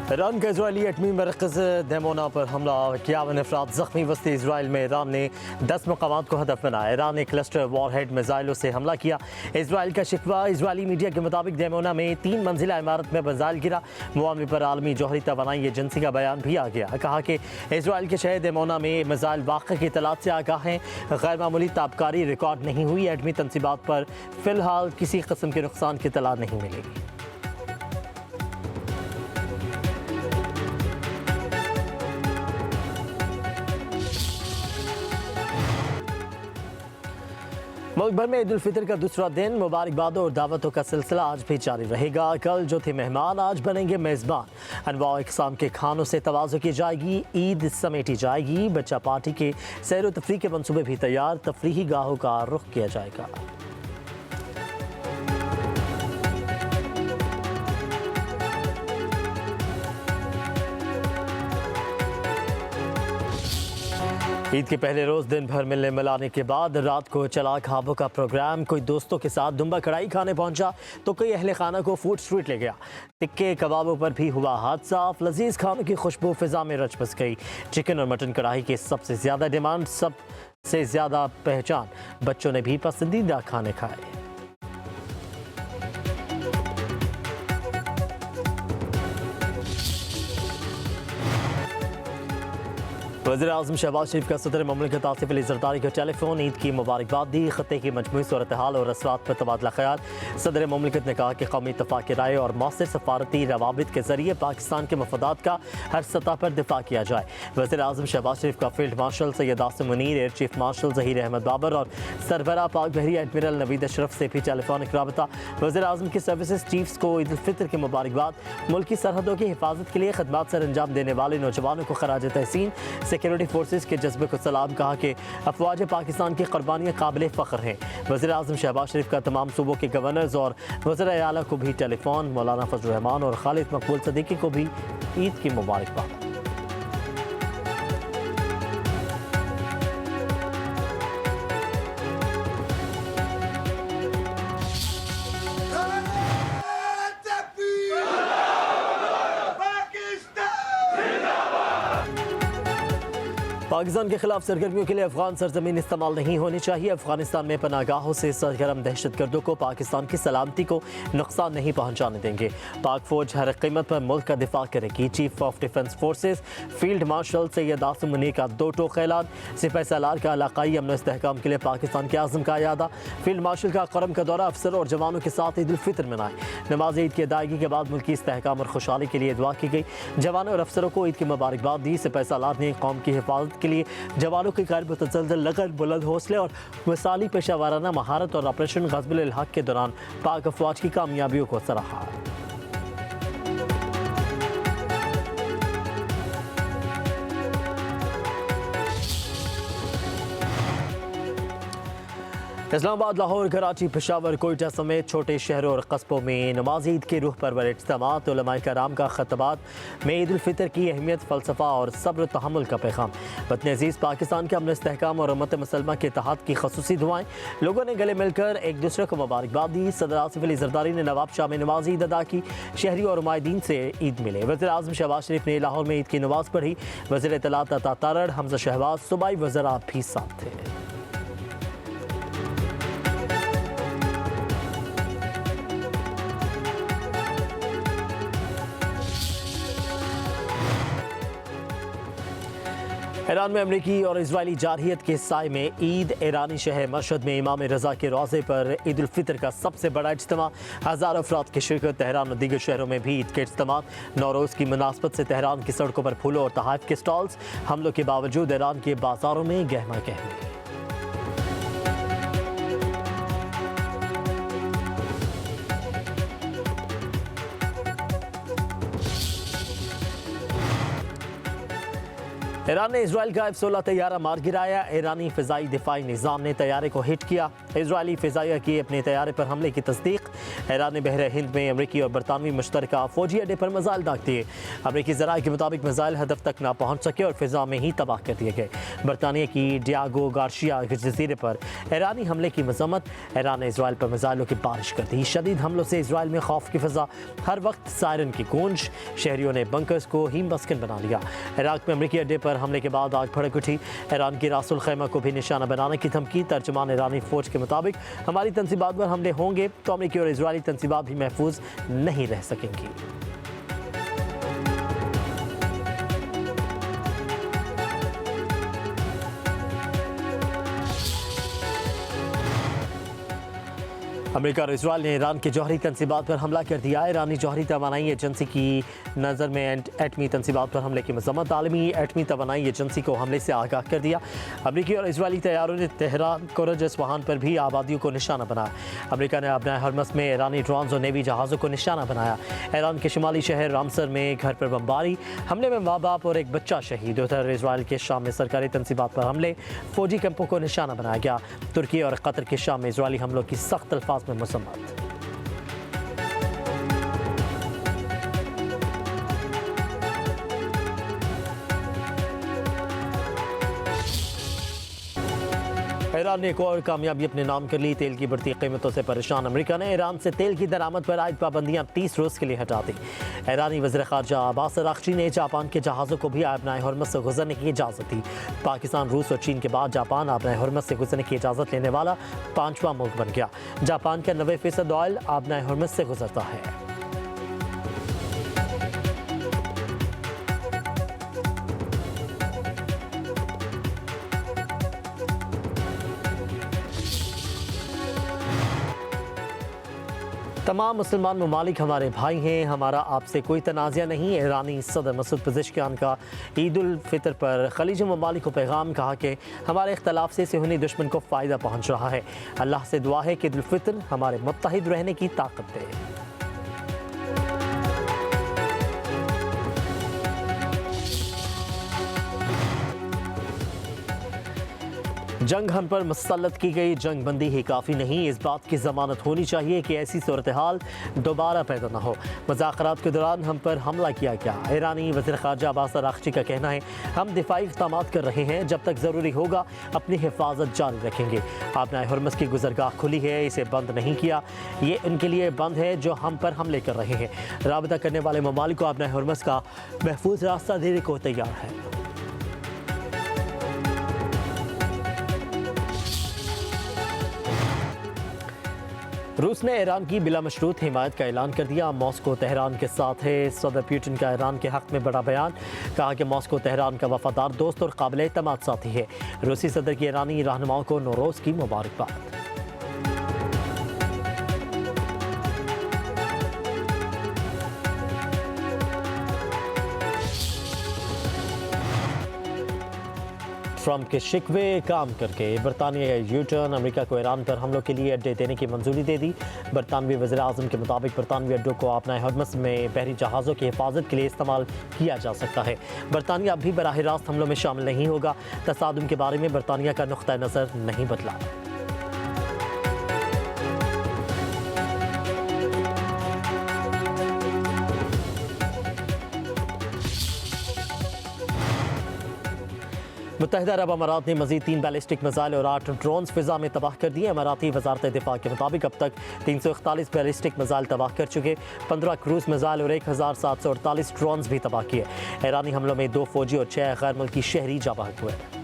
Iran का Israeli एटमी मरकज़ देमोना पर हमला, 51 अफराद जख्मी। वस्ती इसराइल में ईरान ने 10 मकामात को हदफ बनाया। ईरान ने क्लस्टर वॉरहेड मिसाइलों से हमला किया। इसराइल का शिकवा, इसराइली मीडिया के मुताबिक देमोना में 3 मंजिला इमारत में मिसाइल गिरा। मुआवजे पर आलमी जौहरी तवानाई एजेंसी का बयान भी आ गया। कहा कि इसराइल के शहर देमोना में मिसाइल वाक़े की इतलात से आगाह हैं। गैर मामूली ताबकारी रिकॉर्ड नहीं हुई। एटमी तनसीबात पर फिलहाल किसी किस्म के नुकसान की इतला नहीं मिली। मुल्क भर में ईद उल फितर का दूसरा दिन मुबारकबादों और दावतों का सिलसिला आज भी जारी रहेगा। कल जो थे मेहमान, आज बनेंगे मेज़बान। अनवाउ इक़साम के खानों से तवाज़ुन की जाएगी, ईद समेटी जाएगी। बच्चा पार्टी के सैर व तफरीह के मंसूबे भी तैयार। तफरीही गाहों का रुख किया जाएगा। ईद के पहले रोज़ दिन भर मिलने मिलाने के बाद रात को चला ख्वाबों का प्रोग्राम। कोई दोस्तों के साथ दुम्बा कढ़ाई खाने पहुंचा तो कोई अहले खाना को फूड स्ट्रीट ले गया। टिक्के कबाबों पर भी हुआ हादसा। लजीज खानों की खुशबू फिजा में रच बस गई। चिकन और मटन कढ़ाई की सबसे ज़्यादा डिमांड, सबसे ज़्यादा पहचान। बच्चों ने भी पसंदीदा खाने खाए। वज़ीर-ए-आज़म शहबाज शरीफ का सदर ममलिकत आसिफ अली ज़रदारी को टेलीफोन, ईद की मुबारकबाद दी। ख़त्े की मजमूई सूरत हाल और असरात पर तबादला ख्याल। सदर ममलिकत ने कहा कि कौमी इत्तफ़ाक़ की राय और मौसर सफारती रवाबित के ज़रिए पाकिस्तान के मफादात का हर सतह पर दिफा किया जाए। वज़ीर-ए-आज़म शहबाज शरीफ का field marshal Syed Asim Munir, air chief marshal Zaheer Ahmed Babar और सरबराह पाक बहरी एडमिरल नवीद अशरफ से भी टेलीफोनिक रबता। वज़ीर-ए-आज़म के सर्विसेज चीफ्स को ईद उल फितर की मुबारकबाद। मुल्क की सरहदों की हिफाजत के लिए खदमात सर अंजाम देने वाले नौजवानों को खराज तहसीन। सिक्योरिटी फोर्सेस के जज्बे को सलाम। कहा कि अफवाज पाकिस्तान की कुर्बानियाँ काबिल फ़ख्र हैं। वज़ीर-ए-आज़म शहबाज शरीफ का तमाम सूबों के गवर्नर्स और वज़ीर आला को भी टेलीफोन। मौलाना फजल रहमान और खालिद मकबूल सदीकी को भी ईद की मुबारकबाद। पाकिस्तान के खिलाफ सरगर्मियों के लिए अफगान सरजमीन इस्तेमाल नहीं होनी चाहिए। अफगानिस्तान में पनागाहों से सरगर्म दहशतगर्दों को पाकिस्तान की सलामती को नुकसान नहीं पहुंचाने देंगे। पाक फौज हर कीमत पर मुल्क का दिफा करेगी। Chief of defence forces field marshal Syed Asim Munir का 2 टोक ऐलान। सिपाही सालार का इलाकाई अमन इस्तेहकाम के लिए पाकिस्तान के आज़म का यादा। फील्ड मार्शल का करम का दौरा। अफसर और जवानों के साथ ईद उल फितर मनाए। नमाज ईद की अदायगी के बाद मुल्की इस्तेहकाम और खुशहाली के लिए दुआ की गई। जवानों और अफसरों को ईद की मुबारकबाद दी। सिपाही सालार ने कौम की हिफाजत के लिए जवानों के कार मुतसलसल लगन, बुलंद हौसले और मिसाली पेशा वाराना महारत और ऑपरेशन ग़ज़बुल हक़ के दौरान पाक अफवाज की कामयाबियों को सराहा। इस्लामाबाद, लाहौर, कराची, पेशावर, कोयटा समेत छोटे शहरों और कस्बों में नमाज ईद के रूह पर इज्तिमात, उलमाए कराम का खतबात में ईद उल फितर की अहमियत, फ़लसफ़ा और सब्र तहम्मुल का पैगाम। वतन अज़ीज़ पाकिस्तान के अमन इस्तेहकाम और उम्मत मुसलमा के इत्तेहाद की ख़ुसूसी दुआएं। लोगों ने गले मिलकर एक दूसरे को मुबारकबाद दी। सदर आसिफ अली ज़रदारी ने नवाब शाह में नमाज ईद अदा की। शहरी और उमायदीन से ईद मिले। वज़ीर-ए-आज़म शहबाज शरीफ ने लाहौर में ईद की नमाज पढ़ी। वज़ीर इत्तलात अता तारड़, हमज़ा शहबाज, सूबाई वज़रा भी साथ थे। ईरान में अमरीकी और इजरायली जारहियत के साए में ईद। ईरानी शहर मशहद में इमाम रज़ा के रोज़े पर ईद उल फितर का सबसे बड़ा इज्तिमा। हज़ारों अफराद की शिरकत। तेहरान और दीगर शहरों में भी ईद के इज्तिमा। नौरोज़ की मुनासबत से तेहरान की सड़कों पर फूलों और तोहफ़ के स्टॉल्स। हमलों के बावजूद ईरान के बाज़ारों में गहमा गहमी। ईरान ने इसराइल का F-16 तैयारा मार गिराया। ईरानी फ़िज़ाई दिफाई निज़ाम ने तैयारे को हिट किया। इसराइली फ़िज़ाइया की अपने तैयारे पर हमले की तस्दीक। ईरान ने बहर हिंद में अमरीकी और बरतानवी मुश्तरका फौजी अड्डे पर मिसाइल दाग दिए। अमरीकी ज़राए के मुताबिक मिसाइल हदफ तक ना पहुँच सके और फिजा में ही तबाह कर दिए गए। बरतानिया की डियागो गार्शिया जजीरे पर ईरानी हमले की मजम्मत। ईरान ने इसराइल पर मिसाइलों की बारिश कर दी। शदीद हमलों से इसराइल में खौफ की फिजा, हर वक्त सायरन की गूंज। शहरियों ने बंकर्स को ही मस्कन बना लिया। इराक में अमरीकी अड्डे पर हमले के बाद आग भड़क उठी। ईरान की रासुल खैमा को भी निशाना बनाने की धमकी। तर्जुमान ईरानी फौज के मुताबिक हमारी तंसीबात पर हमले होंगे तो अमरीकी और इजरायली तंसीबात भी महफूज नहीं रह सकेंगी। अमेरिका और इसराइल ने ईरान के जौहरी तंसीबात पर हमला कर दिया। ईरानी जौहरी तवानाई एजेंसी की नज़र में एटमी तंसीबात पर हमले की मजम्मत। आलमी एटमी तवानाई एजेंसी को हमले से आगाह कर दिया। अमरीकी और इसराइली तैयारों ने तेहरान, कुरज, इस्फहान पर भी आबादियों को निशाना बनाया। अमरीका ने अपने हरमस में ईरानी ड्रोन्स और नेवी जहाज़ों को निशाना बनाया। ईरान के शुमाली शहर रामसर में घर पर बमबारी, हमले में माँ बाप और एक बच्चा शहीद। उधर इसराइल के शाम में सरकारी तंसीबात पर हमले, फौजी कैंपों को निशाना बनाया गया। तुर्की और कतर के शाम में इसराइली हमलों की सख्त अल्फाज में मुसम्मत। ईरान ने एक और कामयाबी अपने नाम कर ली। तेल की बढ़ती कीमतों से परेशान अमेरिका ने ईरान से तेल की दरामद पर आयद पाबंदियां 30 रोज़ के लिए हटा दी। ईरानी वज़ीर ख़ारजा अब्बास अराग़ची ने जापान के जहाज़ों को भी आबनाए हरमज़ से गुजरने की इजाज़त दी। पाकिस्तान, रूस और चीन के बाद जापान आबनाए हरमज़ से गुजरने की इजाज़त लेने वाला 5वां मुल्क बन गया। जापान का 90% ऑयल आबनाए हरमज़ से गुजरता है। तमाम मुसलमान ममालिक हमारे भाई हैं, हमारा आपसे कोई तनाज़ा नहीं। ईरानी सदर मसूद पज़ेश्कियान का ईद उल फितर पर खलीजी ममालिक को पैगाम, कहा कि हमारे इख्तलाफ से सुहनी दुश्मन को फ़ायदा पहुँच रहा है। अल्लाह से दुआ है कि ईद उल फितर हमारे मुत्तहिद रहने की ताकत दे। जंग हम पर मुसल्लत की गई जंग बंदी ही काफ़ी नहीं, इस बात की ज़मानत होनी चाहिए कि ऐसी सूरत हाल दोबारा पैदा न हो। मुज़ाकरात के दौरान हम पर हमला किया गया। ईरानी वज़ीर ख़ारजा अब्बास अराग़ची का कहना है, हम दिफाई इक़दामात कर रहे हैं, जब तक ज़रूरी होगा अपनी हिफाजत जारी रखेंगे। आबनाए हरमज़ की गुज़रगाह खुली है, इसे बंद नहीं किया। ये उनके लिए बंद है जो हम पर हमले कर रहे हैं। राबता करने वाले ममालिक को आबनाए हरमज़ का महफूज रास्ता देने को तैयार है। रूस ने ईरान की बिला मशरूत हिमायत का ऐलान कर दिया। मॉस्को तेहरान के साथ है। सदर पुतिन का ईरान के हक़ में बड़ा बयान, कहा कि मॉस्को तेहरान का वफादार दोस्त और काबिल एतमाद साथी है। रूसी सदर की ईरानी रहनुमाओं को नौरोज़ की मुबारकबाद। ट्रंप के शिकवे काम करके बरतानिया का यूटर्न, अमेरिका को ईरान पर हमलों के लिए अड्डे देने की मंजूरी दे दी। बरतानवी वज़ीर आज़म के मुताबिक बरतानवी अड्डों को अपने हरमज़ में बहरी जहाज़ों की हिफाजत के लिए इस्तेमाल किया जा सकता है। बरतानिया अब भी बराह रास्त हमलों में शामिल नहीं होगा। तसादुम के बारे में बरतानिया का नुक़्ता नज़र नहीं बदला। मुत्तहिदा अरब अमारात ने मज़ीद 3 बैलिस्टिक मिसाइल और 8 ड्रोन्स फ़िज़ा में तबाह कर दिए। अमाराती वज़ारत दिफ़ा के मुताबिक अब तक 341 बैलिस्टिक मिसाइल तबाह कर चुके, 15 क्रूज़ मिसाइल और 1748 ड्रोन्स भी तबाह किए। ईरानी हमलों में 2 फौजी और 6 गैर मुल्की शहरी जाँ बहक हुए।